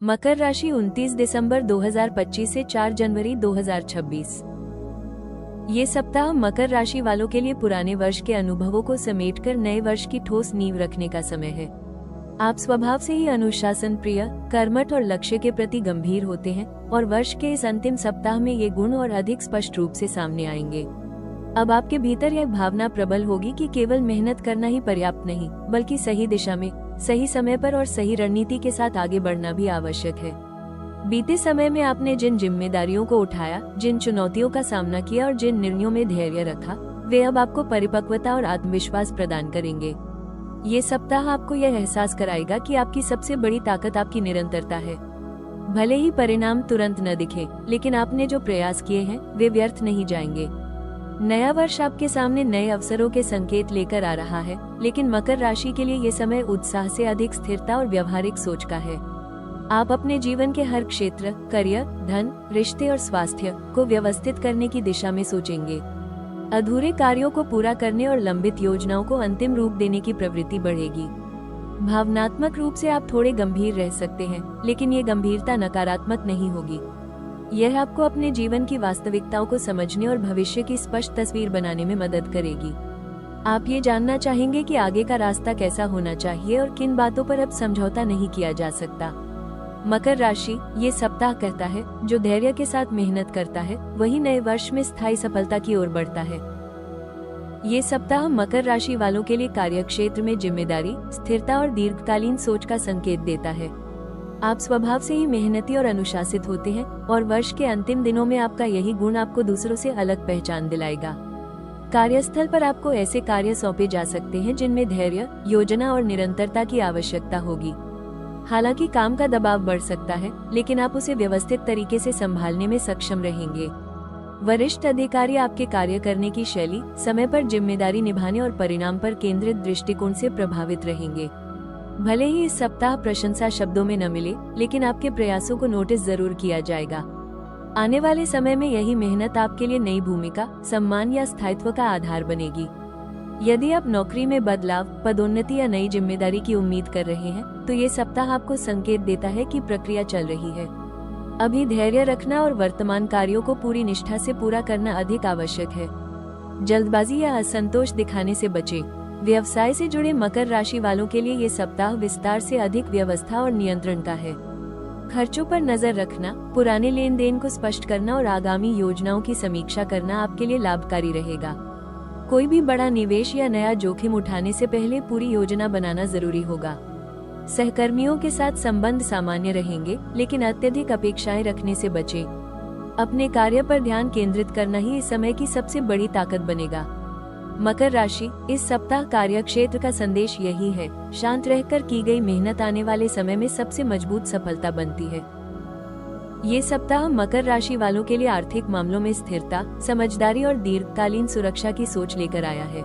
मकर राशि 29 दिसंबर 2025 से 4 जनवरी 2026। ये सप्ताह मकर राशि वालों के लिए पुराने वर्ष के अनुभवों को समेटकर नए वर्ष की ठोस नींव रखने का समय है। आप स्वभाव से ही अनुशासन प्रिय, कर्मठ और लक्ष्य के प्रति गंभीर होते हैं और वर्ष के इस अंतिम सप्ताह में ये गुण और अधिक स्पष्ट रूप से सामने आएंगे। अब आपके भीतर यह भावना प्रबल होगी कि केवल मेहनत करना ही पर्याप्त नहीं, बल्कि सही दिशा में, सही समय पर और सही रणनीति के साथ आगे बढ़ना भी आवश्यक है। बीते समय में आपने जिन जिम्मेदारियों को उठाया, जिन चुनौतियों का सामना किया और जिन निर्णयों में धैर्य रखा, वे अब आपको परिपक्वता और आत्मविश्वास प्रदान करेंगे। ये सप्ताह आपको यह एहसास कराएगा कि आपकी सबसे बड़ी ताकत आपकी निरंतरता है। भले ही परिणाम तुरंत न दिखे, लेकिन आपने जो प्रयास किए हैं वे व्यर्थ नहीं जाएंगे। नया वर्ष आपके सामने नए अवसरों के संकेत लेकर आ रहा है, लेकिन मकर राशि के लिए ये समय उत्साह से अधिक स्थिरता और व्यवहारिक सोच का है। आप अपने जीवन के हर क्षेत्र, करियर, धन, रिश्ते और स्वास्थ्य को व्यवस्थित करने की दिशा में सोचेंगे। अधूरे कार्यों को पूरा करने और लंबित योजनाओं को अंतिम रूप देने की प्रवृत्ति बढ़ेगी। भावनात्मक रूप से आप थोड़े गंभीर रह सकते हैं, लेकिन ये गंभीरता नकारात्मक नहीं होगी। यह आपको अपने जीवन की वास्तविकताओं को समझने और भविष्य की स्पष्ट तस्वीर बनाने में मदद करेगी। आप ये जानना चाहेंगे कि आगे का रास्ता कैसा होना चाहिए और किन बातों पर अब समझौता नहीं किया जा सकता। मकर राशि ये सप्ताह कहता है, जो धैर्य के साथ मेहनत करता है वही नए वर्ष में स्थायी सफलता की ओर बढ़ता है। ये सप्ताह मकर राशि वालों के लिए कार्यक्षेत्र में जिम्मेदारी, स्थिरता और दीर्घकालीन सोच का संकेत देता है। आप स्वभाव से ही मेहनती और अनुशासित होते हैं और वर्ष के अंतिम दिनों में आपका यही गुण आपको दूसरों से अलग पहचान दिलाएगा। कार्यस्थल पर आपको ऐसे कार्य सौंपे जा सकते हैं जिनमें धैर्य, योजना और निरंतरता की आवश्यकता होगी। हालांकि काम का दबाव बढ़ सकता है, लेकिन आप उसे व्यवस्थित तरीके से संभालने में सक्षम रहेंगे। वरिष्ठ अधिकारी आपके कार्य करने की शैली, समय पर जिम्मेदारी निभाने और परिणाम पर केंद्रित दृष्टिकोण से प्रभावित रहेंगे। भले ही इस सप्ताह प्रशंसा शब्दों में न मिले, लेकिन आपके प्रयासों को नोटिस जरूर किया जाएगा। आने वाले समय में यही मेहनत आपके लिए नई भूमिका, सम्मान या स्थायित्व का आधार बनेगी। यदि आप नौकरी में बदलाव, पदोन्नति या नई जिम्मेदारी की उम्मीद कर रहे हैं, तो ये सप्ताह आपको संकेत देता है कि प्रक्रिया चल रही है। अभी धैर्य रखना और वर्तमान कार्यों को पूरी निष्ठा से पूरा करना अधिक आवश्यक है। जल्दबाजी या असंतोष दिखाने से बचें। व्यवसाय से जुड़े मकर राशि वालों के लिए ये सप्ताह विस्तार से अधिक व्यवस्था और नियंत्रण का है। खर्चों पर नजर रखना, पुराने लेन देन को स्पष्ट करना और आगामी योजनाओं की समीक्षा करना आपके लिए लाभकारी रहेगा। कोई भी बड़ा निवेश या नया जोखिम उठाने से पहले पूरी योजना बनाना जरूरी होगा। सहकर्मियों के साथ संबंध सामान्य रहेंगे, लेकिन अत्यधिक अपेक्षाएं रखने से बचें। अपने कार्य पर ध्यान केंद्रित करना ही इस समय की सबसे बड़ी ताकत बनेगा। मकर राशि इस सप्ताह कार्यक्षेत्र का संदेश यही है, शांत रहकर की गई मेहनत आने वाले समय में सबसे मजबूत सफलता बनती है। ये सप्ताह मकर राशि वालों के लिए आर्थिक मामलों में स्थिरता, समझदारी और दीर्घकालीन सुरक्षा की सोच लेकर आया है।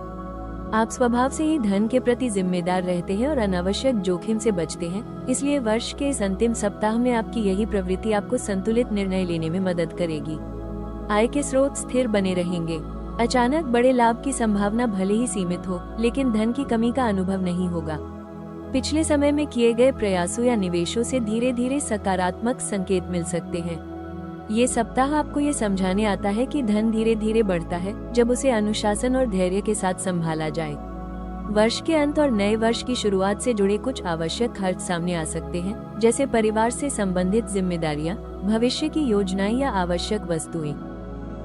आप स्वभाव से ही धन के प्रति जिम्मेदार रहते हैं और अनावश्यक जोखिम से बचते हैं, इसलिए वर्ष के इस अंतिम सप्ताह में आपकी यही प्रवृत्ति आपको संतुलित निर्णय लेने में मदद करेगी। आय के स्रोत स्थिर बने रहेंगे। अचानक बड़े लाभ की संभावना भले ही सीमित हो, लेकिन धन की कमी का अनुभव नहीं होगा। पिछले समय में किए गए प्रयासों या निवेशों से धीरे धीरे सकारात्मक संकेत मिल सकते हैं। ये सप्ताह आपको ये समझाने आता है कि धन धीरे धीरे बढ़ता है जब उसे अनुशासन और धैर्य के साथ संभाला जाए। वर्ष के अंत और नए वर्ष की शुरुआत से जुड़े कुछ आवश्यक खर्च सामने आ सकते हैं, जैसे परिवार से संबंधित जिम्मेदारियां, भविष्य की योजनाएं या आवश्यक वस्तुएं।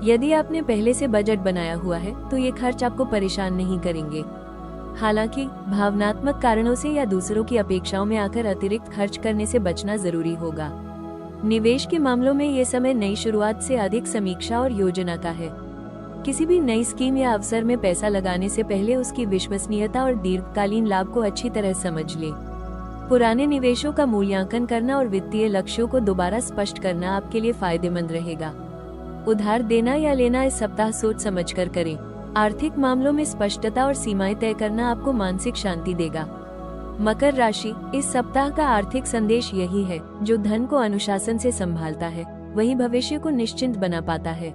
यदि आपने पहले से बजट बनाया हुआ है, तो ये खर्च आपको परेशान नहीं करेंगे। हालांकि भावनात्मक कारणों से या दूसरों की अपेक्षाओं में आकर अतिरिक्त खर्च करने से बचना जरूरी होगा। निवेश के मामलों में ये समय नई शुरुआत से अधिक समीक्षा और योजना का है। किसी भी नई स्कीम या अवसर में पैसा लगाने से पहले उसकी विश्वसनीयता और दीर्घकालीन लाभ को अच्छी तरह समझ लें। पुराने निवेशों का मूल्यांकन करना और वित्तीय लक्ष्यों को दोबारा स्पष्ट करना आपके लिए फायदेमंद रहेगा। उधार देना या लेना इस सप्ताह सोच समझकर करें। आर्थिक मामलों में स्पष्टता और सीमाएं तय करना आपको मानसिक शांति देगा। मकर राशि इस सप्ताह का आर्थिक संदेश यही है, जो धन को अनुशासन से संभालता है वही भविष्य को निश्चिंत बना पाता है।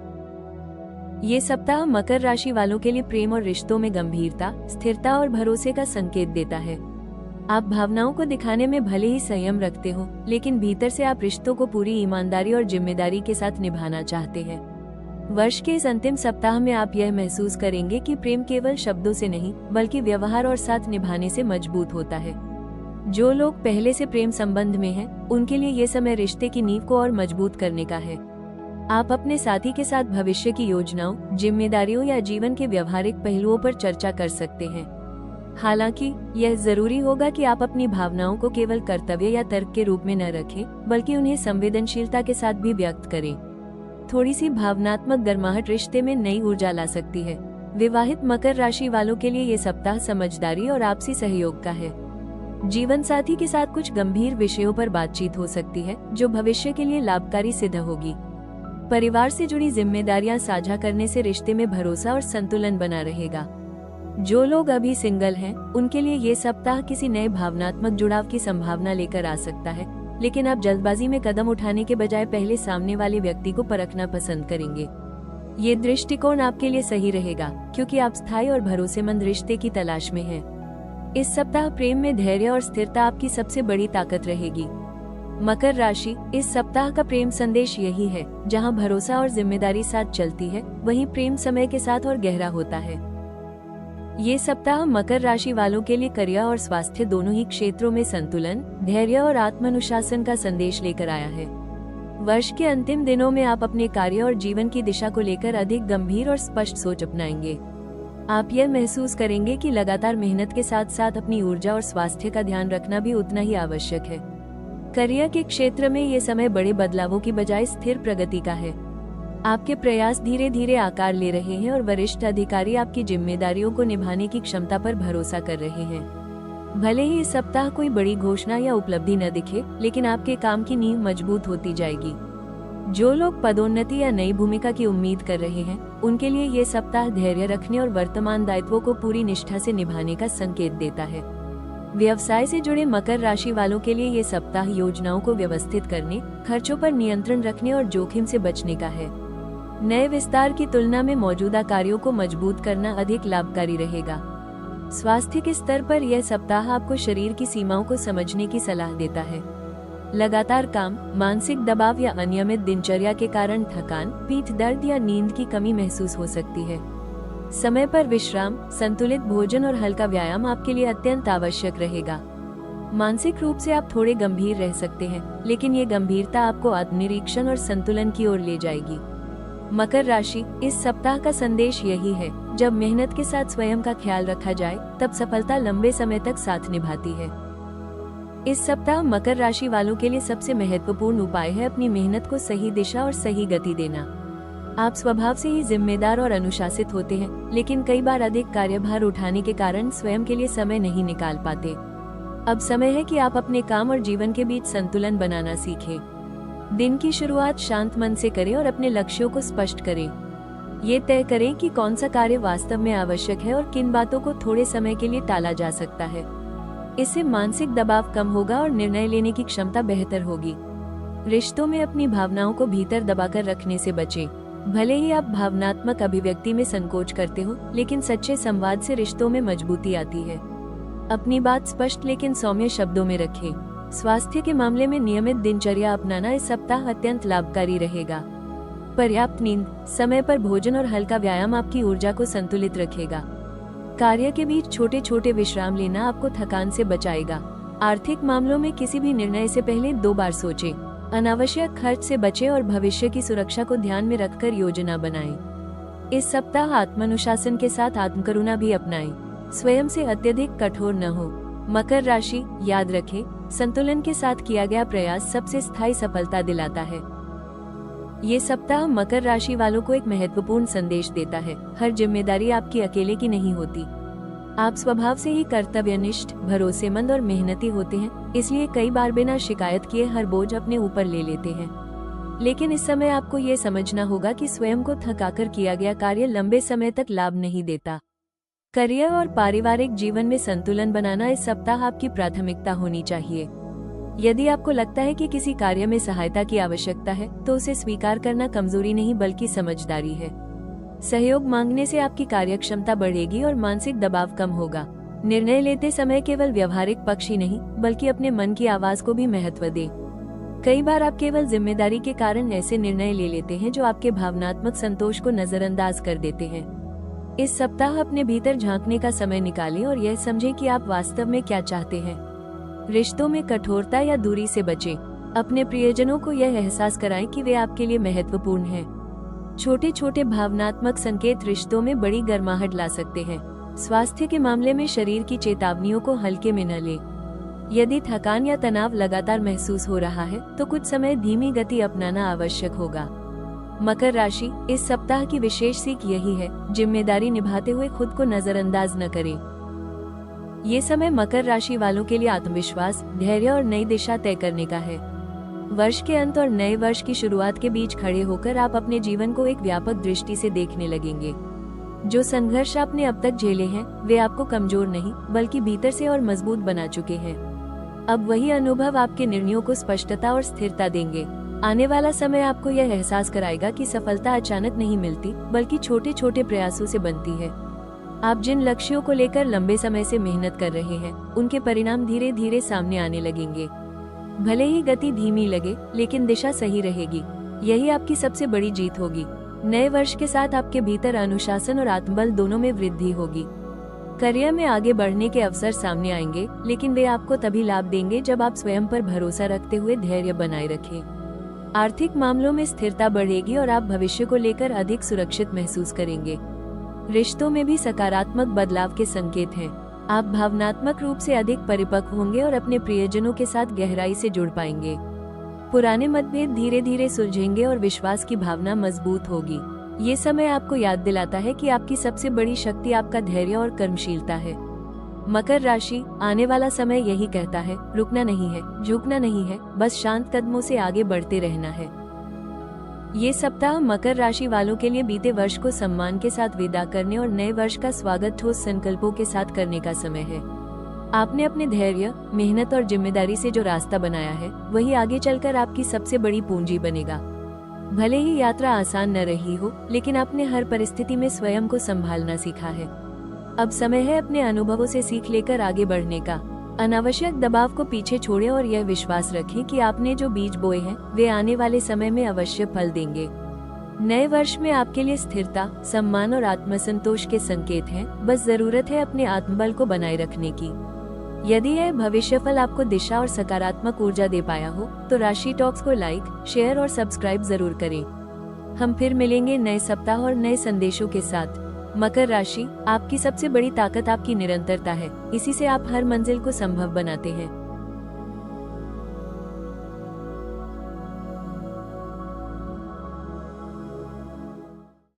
ये सप्ताह मकर राशि वालों के लिए प्रेम और रिश्तों में गंभीरता, स्थिरता और भरोसे का संकेत देता है। आप भावनाओं को दिखाने में भले ही संयम रखते हो, लेकिन भीतर से आप रिश्तों को पूरी ईमानदारी और जिम्मेदारी के साथ निभाना चाहते हैं। वर्ष के इस अंतिम सप्ताह में आप यह महसूस करेंगे कि प्रेम केवल शब्दों से नहीं, बल्कि व्यवहार और साथ निभाने से मजबूत होता है। जो लोग पहले से प्रेम संबंध में हैं, उनके लिए ये समय रिश्ते की नींव को और मजबूत करने का है। आप अपने साथी के साथ भविष्य की योजनाओं, जिम्मेदारियों या जीवन के व्यवहारिक पहलुओं पर चर्चा कर सकते हैं। हालांकि यह जरूरी होगा कि आप अपनी भावनाओं को केवल कर्तव्य या तर्क के रूप में न रखें, बल्कि उन्हें संवेदनशीलता के साथ भी व्यक्त करें। थोड़ी सी भावनात्मक गर्माहट रिश्ते में नई ऊर्जा ला सकती है। विवाहित मकर राशि वालों के लिए ये सप्ताह समझदारी और आपसी सहयोग का है। जीवन साथी के साथ कुछ गंभीर विषयों पर बातचीत हो सकती है, जो भविष्य के लिए लाभकारी सिद्ध होगी। परिवार से जुड़ी जिम्मेदारियां साझा करने से रिश्ते में भरोसा और संतुलन बना रहेगा। जो लोग अभी सिंगल हैं, उनके लिए ये सप्ताह किसी नए भावनात्मक जुड़ाव की संभावना लेकर आ सकता है, लेकिन आप जल्दबाजी में कदम उठाने के बजाय पहले सामने वाले व्यक्ति को परखना पसंद करेंगे। ये दृष्टिकोण आपके लिए सही रहेगा, क्योंकि आप स्थायी और भरोसेमंद रिश्ते की तलाश में हैं। इस सप्ताह प्रेम में धैर्य और स्थिरता आपकी सबसे बड़ी ताकत रहेगी। मकर राशि, इस सप्ताह का प्रेम संदेश यही है, जहां भरोसा और जिम्मेदारी साथ चलती है, वहीं प्रेम समय के साथ और गहरा होता है। ये सप्ताह मकर राशि वालों के लिए करियर और स्वास्थ्य दोनों ही क्षेत्रों में संतुलन, धैर्य और आत्मानुशासन का संदेश लेकर आया है। वर्ष के अंतिम दिनों में आप अपने कार्य और जीवन की दिशा को लेकर अधिक गंभीर और स्पष्ट सोच अपनाएंगे। आप यह महसूस करेंगे कि लगातार मेहनत के साथ साथ अपनी ऊर्जा और स्वास्थ्य का ध्यान रखना भी उतना ही आवश्यक है। करियर के क्षेत्र में ये समय बड़े बदलावों की बजाय स्थिर प्रगति का है। आपके प्रयास धीरे धीरे आकार ले रहे हैं और वरिष्ठ अधिकारी आपकी जिम्मेदारियों को निभाने की क्षमता पर भरोसा कर रहे हैं। भले ही इस सप्ताह कोई बड़ी घोषणा या उपलब्धि न दिखे, लेकिन आपके काम की नींव मजबूत होती जाएगी। जो लोग पदोन्नति या नई भूमिका की उम्मीद कर रहे हैं, उनके लिए ये सप्ताह धैर्य रखने और वर्तमान दायित्वों को पूरी निष्ठा से निभाने का संकेत देता है। व्यवसाय से जुड़े मकर राशि वालों के लिए ये सप्ताह योजनाओं को व्यवस्थित करने, खर्चों पर नियंत्रण रखने और जोखिम से बचने का है। नए विस्तार की तुलना में मौजूदा कार्यों को मजबूत करना अधिक लाभकारी रहेगा। स्वास्थ्य के स्तर पर यह सप्ताह आपको शरीर की सीमाओं को समझने की सलाह देता है। लगातार काम, मानसिक दबाव या अनियमित दिनचर्या के कारण थकान, पीठ दर्द या नींद की कमी महसूस हो सकती है। समय पर विश्राम, संतुलित भोजन और हल्का व्यायाम आपके लिए अत्यंत आवश्यक रहेगा। मानसिक रूप से आप थोड़े गंभीर रह सकते हैं, लेकिन ये गंभीरता आपको आत्मनिरीक्षण और संतुलन की ओर ले जाएगी। मकर राशि, इस सप्ताह का संदेश यही है, जब मेहनत के साथ स्वयं का ख्याल रखा जाए, तब सफलता लंबे समय तक साथ निभाती है। इस सप्ताह मकर राशि वालों के लिए सबसे महत्वपूर्ण उपाय है अपनी मेहनत को सही दिशा और सही गति देना। आप स्वभाव से ही जिम्मेदार और अनुशासित होते हैं, लेकिन कई बार अधिक कार्यभार उठाने के कारण स्वयं के लिए समय नहीं निकाल पाते। अब समय है कि आप अपने काम और जीवन के बीच संतुलन बनाना सीखें। दिन की शुरुआत शांत मन से करें और अपने लक्ष्यों को स्पष्ट करें। ये तय करें कि कौन सा कार्य वास्तव में आवश्यक है और किन बातों को थोड़े समय के लिए टाला जा सकता है। इससे मानसिक दबाव कम होगा और निर्णय लेने की क्षमता बेहतर होगी। रिश्तों में अपनी भावनाओं को भीतर दबाकर रखने से बचें। भले ही आप भावनात्मक अभिव्यक्ति में संकोच करते हो, लेकिन सच्चे संवाद से रिश्तों में मजबूती आती है। अपनी बात स्पष्ट लेकिन सौम्य शब्दों में रखें। स्वास्थ्य के मामले में नियमित दिनचर्या अपनाना इस सप्ताह अत्यंत लाभकारी रहेगा। पर्याप्त नींद, समय पर भोजन और हल्का व्यायाम आपकी ऊर्जा को संतुलित रखेगा। कार्य के बीच छोटे छोटे विश्राम लेना आपको थकान से बचाएगा। आर्थिक मामलों में किसी भी निर्णय से पहले 2 बार सोचें। अनावश्यक खर्च से बचें और भविष्य की सुरक्षा को ध्यान में रखकर योजना बनाएं। इस सप्ताह आत्मानुशासन के साथ आत्मकरुणा भी अपनाएं। स्वयं से अत्यधिक कठोर न हो। मकर राशि, याद रखें, संतुलन के साथ किया गया प्रयास सबसे स्थायी सफलता दिलाता है। ये सप्ताह मकर राशि वालों को एक महत्वपूर्ण संदेश देता है। हर जिम्मेदारी आपकी अकेले की नहीं होती। आप स्वभाव से ही कर्तव्यनिष्ठ, भरोसेमंद और मेहनती होते हैं, इसलिए कई बार बिना शिकायत किए हर बोझ अपने ऊपर ले लेते हैं। लेकिन इस समय आपको ये समझना होगा कि स्वयं को थकाकर किया गया कार्य लंबे समय तक लाभ नहीं देता। करियर और पारिवारिक जीवन में संतुलन बनाना इस सप्ताह आपकी प्राथमिकता होनी चाहिए। यदि आपको लगता है कि किसी कार्य में सहायता की आवश्यकता है, तो उसे स्वीकार करना कमजोरी नहीं बल्कि समझदारी है। सहयोग मांगने से आपकी कार्यक्षमता बढ़ेगी और मानसिक दबाव कम होगा। निर्णय लेते समय केवल व्यवहारिक पक्ष ही नहीं बल्कि अपने मन की आवाज को भी महत्व दें। कई बार आप केवल जिम्मेदारी के कारण ऐसे निर्णय ले लेते हैं जो आपके भावनात्मक संतोष को नजरअंदाज कर देते हैं। इस सप्ताह अपने भीतर झांकने का समय निकालें और यह समझें कि आप वास्तव में क्या चाहते हैं। रिश्तों में कठोरता या दूरी से बचें। अपने प्रियजनों को यह एहसास कराएं कि वे आपके लिए महत्वपूर्ण हैं। छोटे छोटे भावनात्मक संकेत रिश्तों में बड़ी गर्माहट ला सकते हैं। स्वास्थ्य के मामले में शरीर की चेतावनियों को हल्के में न लें। यदि थकान या तनाव लगातार महसूस हो रहा है तो कुछ समय धीमी गति अपनाना आवश्यक होगा। मकर राशि, इस सप्ताह की विशेष सीख यही है, जिम्मेदारी निभाते हुए खुद को नजरअंदाज न करें। ये समय मकर राशि वालों के लिए आत्मविश्वास, धैर्य और नई दिशा तय करने का है। वर्ष के अंत और नए वर्ष की शुरुआत के बीच खड़े होकर आप अपने जीवन को एक व्यापक दृष्टि से देखने लगेंगे। जो संघर्ष आपने अब तक झेले हैं वे आपको कमजोर नहीं बल्कि भीतर से और मजबूत बना चुके हैं। अब वही अनुभव आपके निर्णयों को स्पष्टता और स्थिरता देंगे। आने वाला समय आपको यह एहसास कराएगा कि सफलता अचानक नहीं मिलती बल्कि छोटे छोटे प्रयासों से बनती है। आप जिन लक्ष्यों को लेकर लंबे समय से मेहनत कर रहे हैं उनके परिणाम धीरे धीरे सामने आने लगेंगे। भले ही गति धीमी लगे लेकिन दिशा सही रहेगी। यही आपकी सबसे बड़ी जीत होगी। नए वर्ष के साथ आपके भीतर अनुशासन और आत्मबल दोनों में वृद्धि होगी। करियर में आगे बढ़ने के अवसर सामने आएंगे लेकिन वे आपको तभी लाभ देंगे जब आप स्वयं पर भरोसा रखते हुए धैर्य बनाए रखें। आर्थिक मामलों में स्थिरता बढ़ेगी और आप भविष्य को लेकर अधिक सुरक्षित महसूस करेंगे। रिश्तों में भी सकारात्मक बदलाव के संकेत हैं। आप भावनात्मक रूप से अधिक परिपक्व होंगे और अपने प्रियजनों के साथ गहराई से जुड़ पाएंगे। पुराने मतभेद धीरे धीरे सुलझेंगे और विश्वास की भावना मजबूत होगी। ये समय आपको याद दिलाता है कि आपकी सबसे बड़ी शक्ति आपका धैर्य और कर्मशीलता है। मकर राशि, आने वाला समय यही कहता है, रुकना नहीं है, झुकना नहीं है, बस शांत कदमों से आगे बढ़ते रहना है। ये सप्ताह मकर राशि वालों के लिए बीते वर्ष को सम्मान के साथ विदा करने और नए वर्ष का स्वागत ठोस संकल्पों के साथ करने का समय है। आपने अपने धैर्य, मेहनत और जिम्मेदारी से जो रास्ता बनाया है वही आगे चलकर आपकी सबसे बड़ी पूंजी बनेगा। भले ही यात्रा आसान न रही हो लेकिन आपने हर परिस्थिति में स्वयं को संभालना सीखा है। अब समय है अपने अनुभवों से सीख लेकर आगे बढ़ने का। अनावश्यक दबाव को पीछे छोड़ें और यह विश्वास रखें कि आपने जो बीज बोए हैं वे आने वाले समय में अवश्य फल देंगे। नए वर्ष में आपके लिए स्थिरता, सम्मान और आत्मसंतोष के संकेत हैं। बस जरूरत है अपने आत्मबल को बनाए रखने की। यदि यह भविष्यफल आपको दिशा और सकारात्मक ऊर्जा दे पाया हो तो राशि टॉक्स को लाइक, शेयर और सब्सक्राइब जरूर करें। हम फिर मिलेंगे नए सप्ताह और नए संदेशों के साथ। मकर राशि, आपकी सबसे बड़ी ताकत आपकी निरंतरता है। इसी से आप हर मंजिल को संभव बनाते हैं।